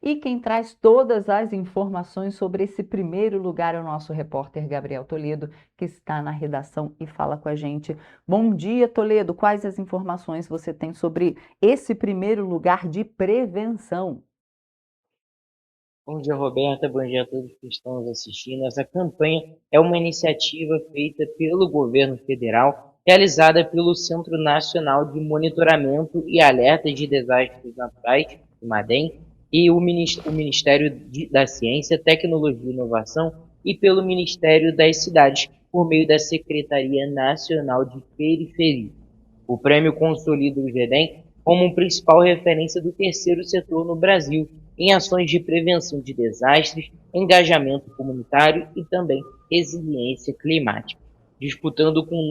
E quem traz todas as informações sobre esse primeiro lugar é o nosso repórter Gabriel Toledo, que está na redação e fala com a gente. Bom dia, Toledo. Quais as informações você tem sobre esse primeiro lugar de prevenção? Bom dia, Roberta. Bom dia a todos que estão nos assistindo. Essa campanha é uma iniciativa feita pelo governo federal, realizada pelo Centro Nacional de Monitoramento e Alerta de Desastres Naturais, o MADEM, e o Ministério da Ciência, Tecnologia e Inovação e pelo Ministério das Cidades, por meio da Secretaria Nacional de Periferia. O prêmio consolida o GEDEM como principal referência do terceiro setor no Brasil, em ações de prevenção de desastres, engajamento comunitário e também resiliência climática, disputando com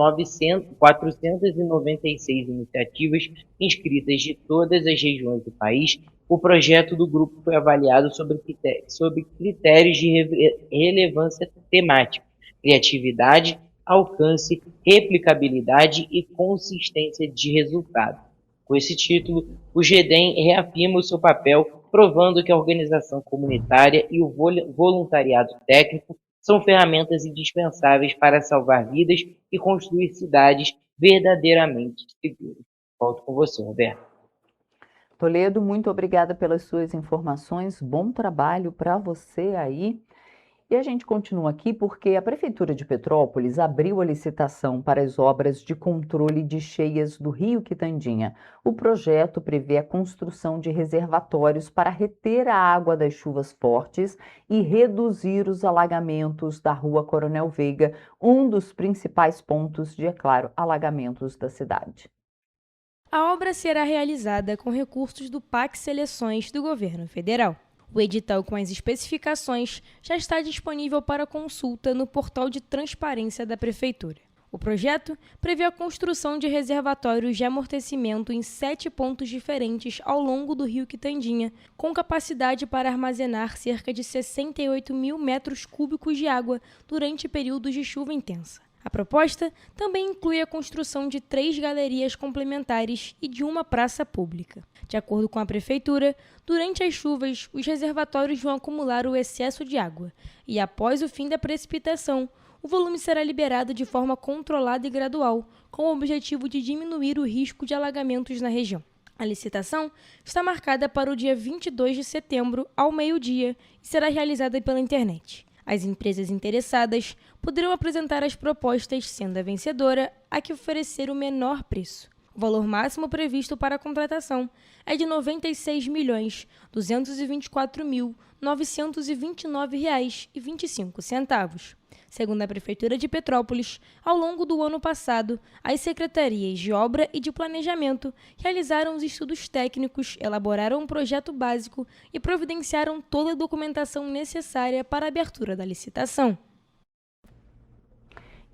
496 iniciativas inscritas de todas as regiões do país. O projeto do grupo foi avaliado sobre critérios de relevância temática, criatividade, alcance, replicabilidade e consistência de resultado. Com esse título, o GEDEM reafirma o seu papel, provando que a organização comunitária e o voluntariado técnico são ferramentas indispensáveis para salvar vidas e construir cidades verdadeiramente seguras. Volto com você, Roberto. Toledo, muito obrigada pelas suas informações. Bom trabalho para você aí. E a gente continua aqui porque a Prefeitura de Petrópolis abriu a licitação para as obras de controle de cheias do Rio Quitandinha. O projeto prevê a construção de reservatórios para reter a água das chuvas fortes e reduzir os alagamentos da Rua Coronel Veiga, um dos principais pontos de, é claro, alagamentos da cidade. A obra será realizada com recursos do PAC Seleções do Governo Federal. O edital com as especificações já está disponível para consulta no portal de transparência da Prefeitura. O projeto prevê a construção de reservatórios de amortecimento em 7 pontos diferentes ao longo do rio Quitandinha, com capacidade para armazenar cerca de 68 mil metros cúbicos de água durante períodos de chuva intensa. A proposta também inclui a construção de 3 galerias complementares e de uma praça pública. De acordo com a Prefeitura, durante as chuvas, os reservatórios vão acumular o excesso de água e, após o fim da precipitação, o volume será liberado de forma controlada e gradual, com o objetivo de diminuir o risco de alagamentos na região. A licitação está marcada para o dia 22 de setembro, ao meio-dia, e será realizada pela internet. As empresas interessadas poderão apresentar as propostas, sendo a vencedora a que oferecer o menor preço. O valor máximo previsto para a contratação é de R$ 96.224.929,25. Segundo a Prefeitura de Petrópolis, ao longo do ano passado, as secretarias de Obra e de Planejamento realizaram os estudos técnicos, elaboraram um projeto básico e providenciaram toda a documentação necessária para a abertura da licitação.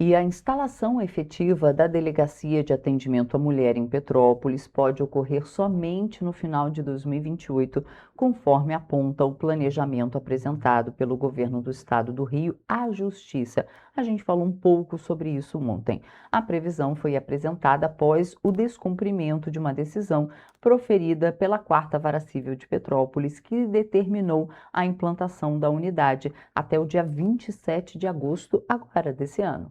E a instalação efetiva da Delegacia de Atendimento à Mulher em Petrópolis pode ocorrer somente no final de 2028, conforme aponta o planejamento apresentado pelo Governo do Estado do Rio à Justiça. A gente falou um pouco sobre isso ontem. A previsão foi apresentada após o descumprimento de uma decisão proferida pela 4ª Vara Civil de Petrópolis, que determinou a implantação da unidade até o dia 27 de agosto agora desse ano.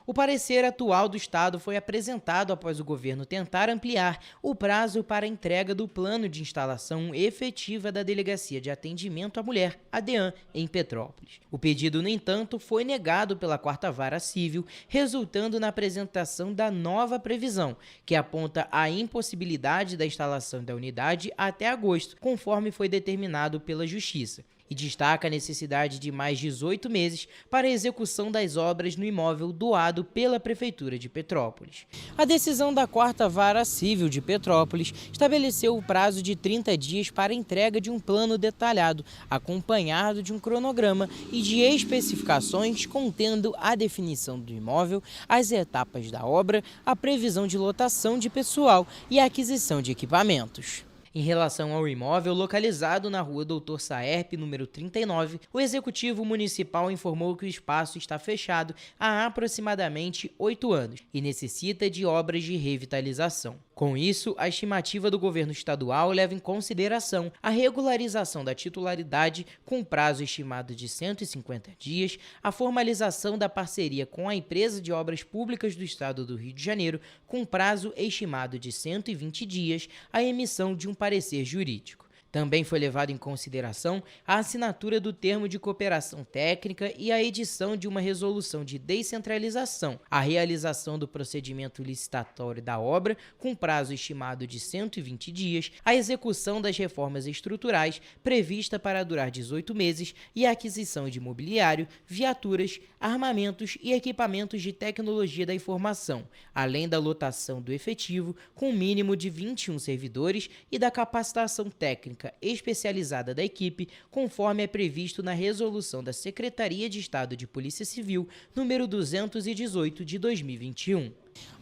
O parecer atual do Estado foi apresentado após o governo tentar ampliar o prazo para a entrega do plano de instalação efetiva da Delegacia de Atendimento à Mulher, a DEAM, em Petrópolis. O pedido, no entanto, foi negado pela 4ª Vara Civil, resultando na apresentação da nova previsão, que aponta a impossibilidade da instalação da unidade até agosto, conforme foi determinado pela Justiça. E destaca a necessidade de mais 18 meses para a execução das obras no imóvel doado pela Prefeitura de Petrópolis. A decisão da 4ª Vara Civil de Petrópolis estabeleceu o prazo de 30 dias para a entrega de um plano detalhado, acompanhado de um cronograma e de especificações contendo a definição do imóvel, as etapas da obra, a previsão de lotação de pessoal e a aquisição de equipamentos. Em relação ao imóvel localizado na rua Doutor Saerp, número 39, o Executivo Municipal informou que o espaço está fechado há aproximadamente 8 anos e necessita de obras de revitalização. Com isso, a estimativa do governo estadual leva em consideração a regularização da titularidade com prazo estimado de 150 dias, a formalização da parceria com a Empresa de Obras Públicas do Estado do Rio de Janeiro com prazo estimado de 120 dias, a emissão de um parecer jurídico. Também foi levado em consideração a assinatura do termo de cooperação técnica e a edição de uma resolução de descentralização, a realização do procedimento licitatório da obra, com prazo estimado de 120 dias, a execução das reformas estruturais, prevista para durar 18 meses, e a aquisição de mobiliário, viaturas, armamentos e equipamentos de tecnologia da informação, além da lotação do efetivo, com mínimo de 21 servidores, e da capacitação técnica especializada da equipe, conforme é previsto na resolução da Secretaria de Estado de Polícia Civil, número 218 de 2021.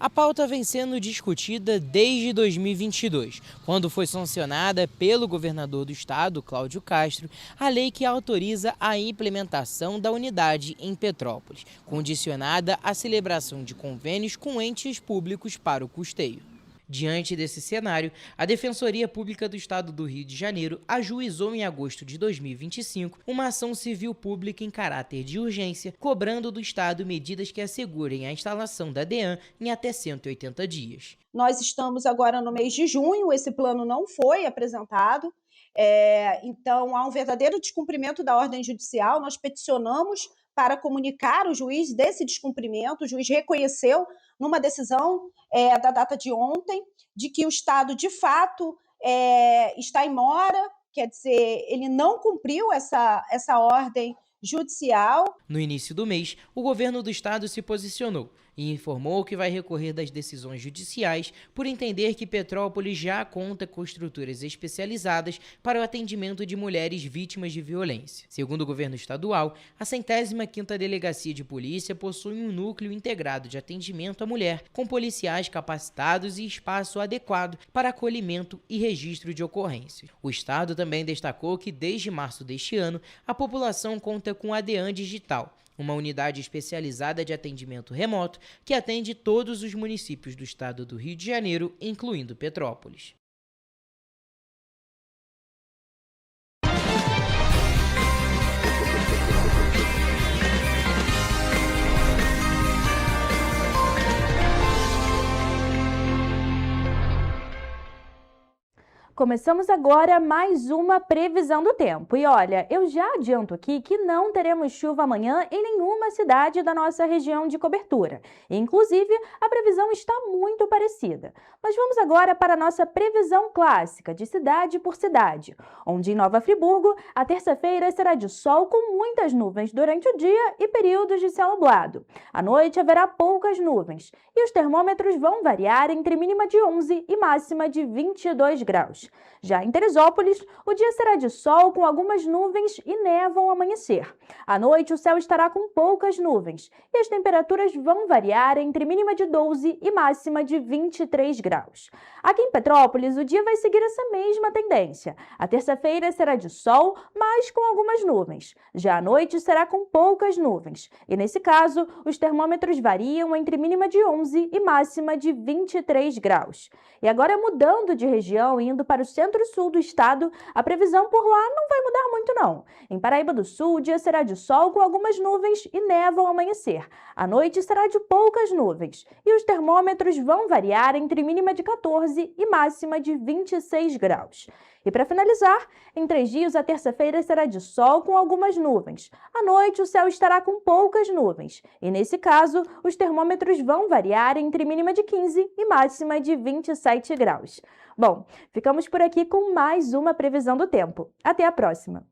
A pauta vem sendo discutida desde 2022, quando foi sancionada pelo governador do estado, Cláudio Castro, a lei que autoriza a implementação da unidade em Petrópolis, condicionada à celebração de convênios com entes públicos para o custeio. Diante desse cenário, a Defensoria Pública do Estado do Rio de Janeiro ajuizou em agosto de 2025 uma ação civil pública em caráter de urgência, cobrando do Estado medidas que assegurem a instalação da DEAM em até 180 dias. Nós estamos agora no mês de junho, esse plano não foi apresentado, então há um verdadeiro descumprimento da ordem judicial. Nós peticionamos para comunicar o juiz desse descumprimento. O juiz reconheceu numa decisão da data de ontem, de que o Estado, de fato, está em mora, quer dizer, ele não cumpriu essa ordem judicial. No início do mês, o governo do estado se posicionou e informou que vai recorrer das decisões judiciais por entender que Petrópolis já conta com estruturas especializadas para o atendimento de mulheres vítimas de violência. Segundo o governo estadual, a 105ª Delegacia de Polícia possui um núcleo integrado de atendimento à mulher, com policiais capacitados e espaço adequado para acolhimento e registro de ocorrências. O estado também destacou que desde março deste ano, a população conta com a ADEAN Digital, uma unidade especializada de atendimento remoto que atende todos os municípios do estado do Rio de Janeiro, incluindo Petrópolis. Começamos agora mais uma previsão do tempo. E olha, eu já adianto aqui que não teremos chuva amanhã em nenhuma cidade da nossa região de cobertura. Inclusive, a previsão está muito parecida. Mas vamos agora para a nossa previsão clássica, de cidade por cidade, onde em Nova Friburgo, a terça-feira será de sol com muitas nuvens durante o dia e períodos de céu nublado. À noite haverá poucas nuvens e os termômetros vão variar entre mínima de 11 e máxima de 22 graus. Já em Teresópolis, o dia será de sol com algumas nuvens e névoa ao amanhecer. À noite, o céu estará com poucas nuvens e as temperaturas vão variar entre mínima de 12 e máxima de 23 graus. Aqui em Petrópolis, o dia vai seguir essa mesma tendência. A terça-feira será de sol, mas com algumas nuvens. Já à noite, será com poucas nuvens. E nesse caso, os termômetros variam entre mínima de 11 e máxima de 23 graus. E agora, mudando de região e indo para o centro-sul do estado, a previsão por lá não vai mudar muito não. Em Paraíba do Sul, o dia será de sol com algumas nuvens e névoa ao amanhecer. À noite será de poucas nuvens e os termômetros vão variar entre mínima de 14 e máxima de 26 graus. E para finalizar, em 3 dias, a terça-feira será de sol com algumas nuvens. À noite, o céu estará com poucas nuvens. E nesse caso, os termômetros vão variar entre mínima de 15 e máxima de 27 graus. Bom, ficamos por aqui com mais uma previsão do tempo. Até a próxima!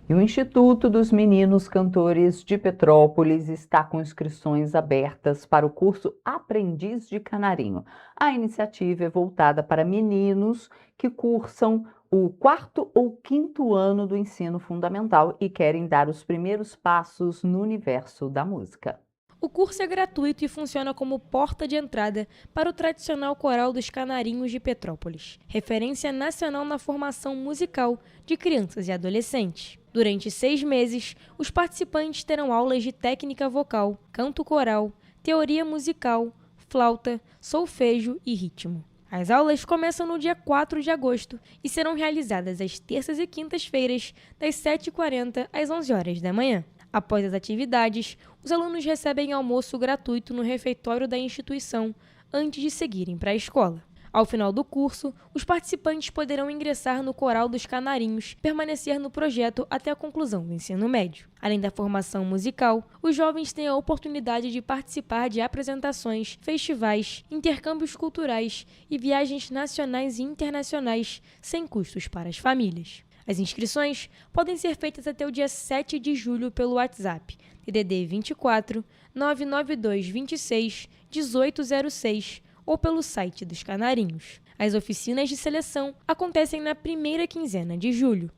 E o Instituto dos Meninos Cantores de Petrópolis está com inscrições abertas para o curso Aprendiz de Canarinho. A iniciativa é voltada para meninos que cursam o 4º ou 5º ano do ensino fundamental e querem dar os primeiros passos no universo da música. O curso é gratuito e funciona como porta de entrada para o tradicional coral dos Canarinhos de Petrópolis, referência nacional na formação musical de crianças e adolescentes. Durante 6 meses, os participantes terão aulas de técnica vocal, canto coral, teoria musical, flauta, solfejo e ritmo. As aulas começam no dia 4 de agosto e serão realizadas às terças e quintas-feiras, das 7h40 às 11 horas da manhã. Após as atividades, os alunos recebem almoço gratuito no refeitório da instituição antes de seguirem para a escola. Ao final do curso, os participantes poderão ingressar no Coral dos Canarinhos, permanecer no projeto até a conclusão do ensino médio. Além da formação musical, os jovens têm a oportunidade de participar de apresentações, festivais, intercâmbios culturais e viagens nacionais e internacionais sem custos para as famílias. As inscrições podem ser feitas até o dia 7 de julho pelo WhatsApp, DDD 24 992 26 1806 ou pelo site dos Canarinhos. As oficinas de seleção acontecem na primeira quinzena de julho.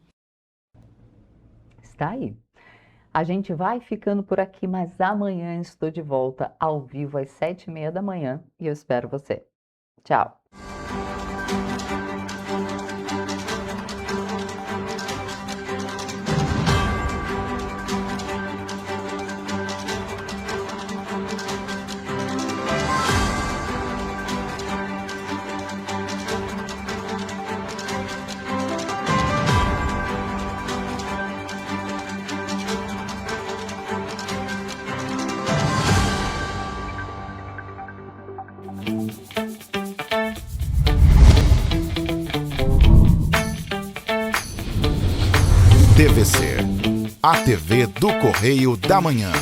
Está aí. A gente vai ficando por aqui, mas amanhã estou de volta ao vivo às 7h30 da manhã e eu espero você. Tchau! TVC, a TV do Correio da Manhã.